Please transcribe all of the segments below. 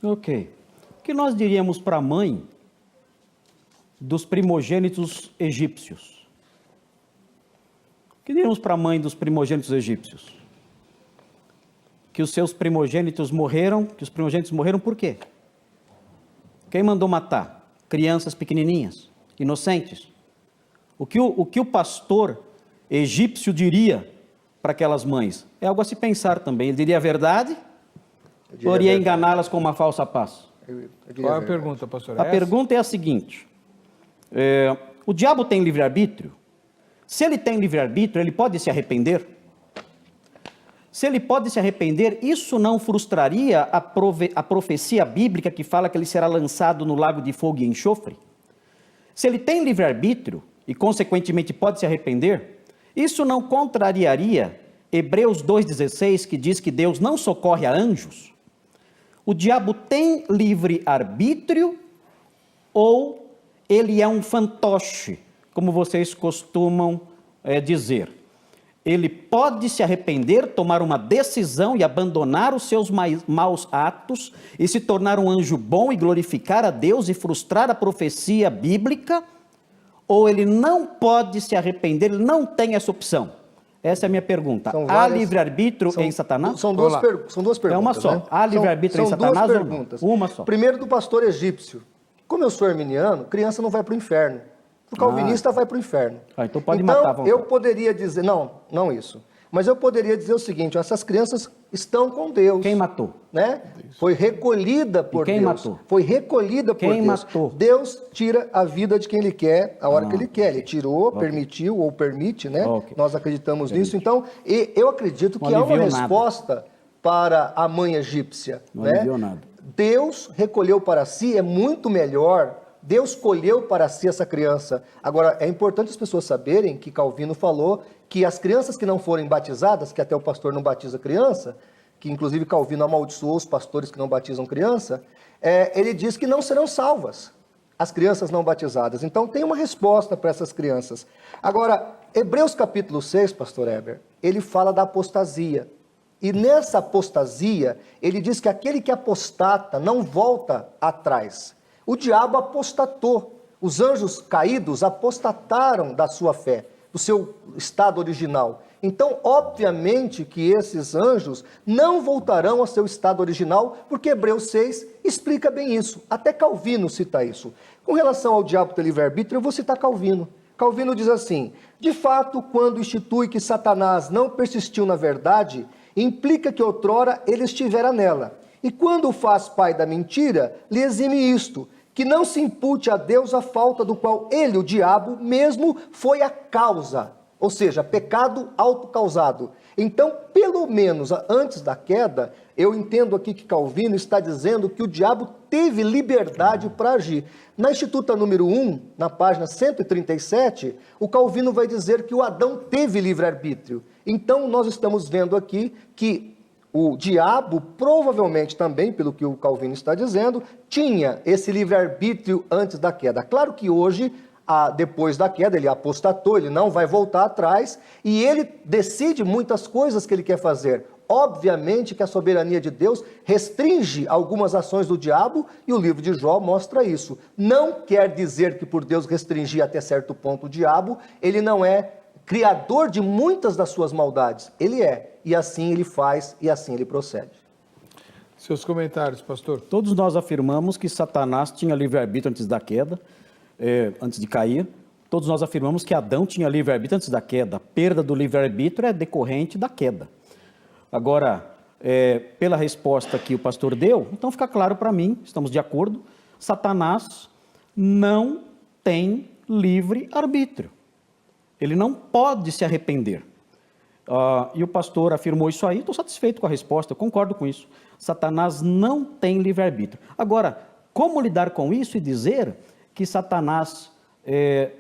Ok. O que nós diríamos para a mãe dos primogênitos egípcios? O que diríamos para a mãe dos primogênitos egípcios? Que os seus primogênitos morreram, que os primogênitos morreram por quê? Quem mandou matar? Crianças pequenininhas, inocentes. O que o pastor egípcio diria para aquelas mães? É algo a se pensar também. Ele diria a verdade ou iria enganá-las com uma falsa paz? Qual é a pergunta, pastor? A pergunta é a seguinte: o diabo tem livre-arbítrio? Se ele tem livre-arbítrio, ele pode se arrepender? Se ele pode se arrepender, isso não frustraria a profecia bíblica que fala que ele será lançado no lago de fogo e enxofre? Se ele tem livre-arbítrio e, consequentemente, pode se arrepender, isso não contrariaria Hebreus 2,16, que diz que Deus não socorre a anjos? O diabo tem livre-arbítrio ou ele é um fantoche, como vocês costumam dizer? Ele pode se arrepender, tomar uma decisão e abandonar os seus maus atos e se tornar um anjo bom e glorificar a Deus e frustrar a profecia bíblica? Ou ele não pode se arrepender, ele não tem essa opção? Essa é a minha pergunta. Há livre-arbítrio em Satanás? São duas perguntas. É uma só. Né? Há livre-arbítrio em Satanás? São duas perguntas. Uma só. Primeiro do pastor egípcio. Como eu sou arminiano, criança não vai para o inferno. O calvinista vai para o inferno. Então pode matar à vontade. Eu poderia dizer, não isso. Mas eu poderia dizer o seguinte: essas crianças estão com Deus. Quem matou? Né? Foi recolhida por quem Deus. Matou? Foi recolhida por Quem Deus. Matou? Deus tira a vida de quem Ele quer, a hora que Ele quer. Ele tirou, permitiu ou permite, né? Nós acreditamos nisso. Então, eu acredito que há uma resposta para a mãe egípcia. Não aliviou nada. Deus recolheu para si, é muito melhor. Deus colheu para si essa criança. Agora, é importante as pessoas saberem que Calvino falou que as crianças que não forem batizadas, que até o pastor não batiza criança, que inclusive Calvino amaldiçoou os pastores que não batizam criança, ele diz que não serão salvas as crianças não batizadas. Então, tem uma resposta para essas crianças. Agora, Hebreus capítulo 6, pastor Heber, ele fala da apostasia. E nessa apostasia, ele diz que aquele que apostata não volta atrás. O diabo apostatou. Os anjos caídos apostataram da sua fé, do seu estado original. Então, obviamente que esses anjos não voltarão ao seu estado original, porque Hebreus 6 explica bem isso. Até Calvino cita isso. Com relação ao diabo ter livre-arbítrio, eu vou citar Calvino. Calvino diz assim: de fato, quando institui que Satanás não persistiu na verdade, implica que outrora ele estivera nela. E quando o faz pai da mentira, lhe exime isto, que não se impute a Deus a falta do qual ele, o diabo, mesmo foi a causa, ou seja, pecado autocausado. Então, pelo menos antes da queda, eu entendo aqui que Calvino está dizendo que o diabo teve liberdade para agir. Na Instituta número 1, na página 137, o Calvino vai dizer que o Adão teve livre-arbítrio. Então, nós estamos vendo aqui que o diabo, provavelmente também, pelo que o Calvino está dizendo, tinha esse livre-arbítrio antes da queda. Claro que hoje, depois da queda, ele apostatou, ele não vai voltar atrás, e ele decide muitas coisas que ele quer fazer. Obviamente que a soberania de Deus restringe algumas ações do diabo, e o livro de Jó mostra isso. Não quer dizer que por Deus restringir até certo ponto o diabo, ele não é criador de muitas das suas maldades. Ele é. E assim ele faz, e assim ele procede. Seus comentários, pastor. Todos nós afirmamos que Satanás tinha livre-arbítrio antes da queda, antes de cair. Todos nós afirmamos que Adão tinha livre-arbítrio antes da queda. A perda do livre-arbítrio é decorrente da queda. Agora, pela resposta que o pastor deu, então fica claro para mim, estamos de acordo, Satanás não tem livre-arbítrio. Ele não pode se arrepender. E o pastor afirmou isso aí, estou satisfeito com a resposta, eu concordo com isso. Satanás não tem livre-arbítrio. Agora, como lidar com isso e dizer que Satanás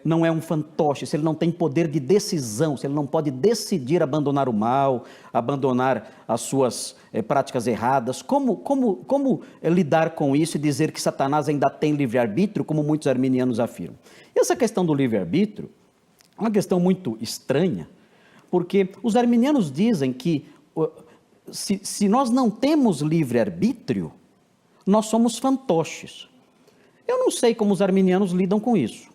não é um fantoche, se ele não tem poder de decisão, se ele não pode decidir abandonar o mal, abandonar as suas práticas erradas? Como lidar com isso e dizer que Satanás ainda tem livre-arbítrio, como muitos arminianos afirmam? E essa questão do livre-arbítrio é uma questão muito estranha, porque os arminianos dizem que se nós não temos livre-arbítrio, nós somos fantoches. Eu não sei como os arminianos lidam com isso,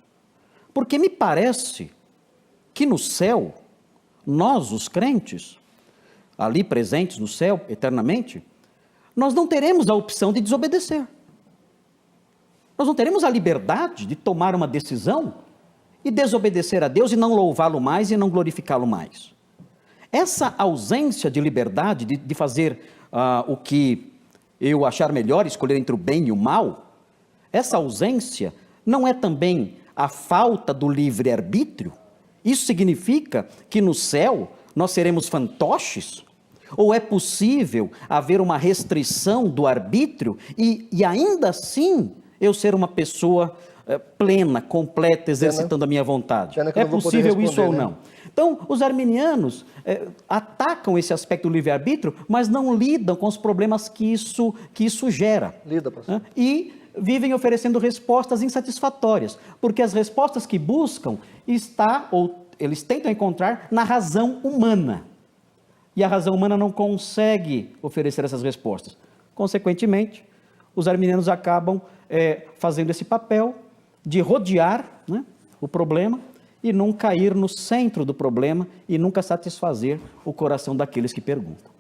porque me parece que no céu, nós, os crentes, ali presentes no céu eternamente, nós não teremos a opção de desobedecer. Nós não teremos a liberdade de tomar uma decisão e desobedecer a Deus e não louvá-lo mais e não glorificá-lo mais. Essa ausência de liberdade de fazer o que eu achar melhor, escolher entre o bem e o mal, essa ausência não é também a falta do livre-arbítrio? Isso significa que no céu nós seremos fantoches? Ou é possível haver uma restrição do arbítrio e ainda assim eu ser uma pessoa plena, completa, exercitando a minha vontade? É possível isso ou não? Então, os arminianos atacam esse aspecto do livre-arbítrio, mas não lidam com os problemas que isso gera. Lida, pastor. E vivem oferecendo respostas insatisfatórias, porque as respostas que buscam eles tentam encontrar na razão humana. E a razão humana não consegue oferecer essas respostas. Consequentemente, os arminianos acabam fazendo esse papel de rodear, né, o problema e não cair no centro do problema e nunca satisfazer o coração daqueles que perguntam.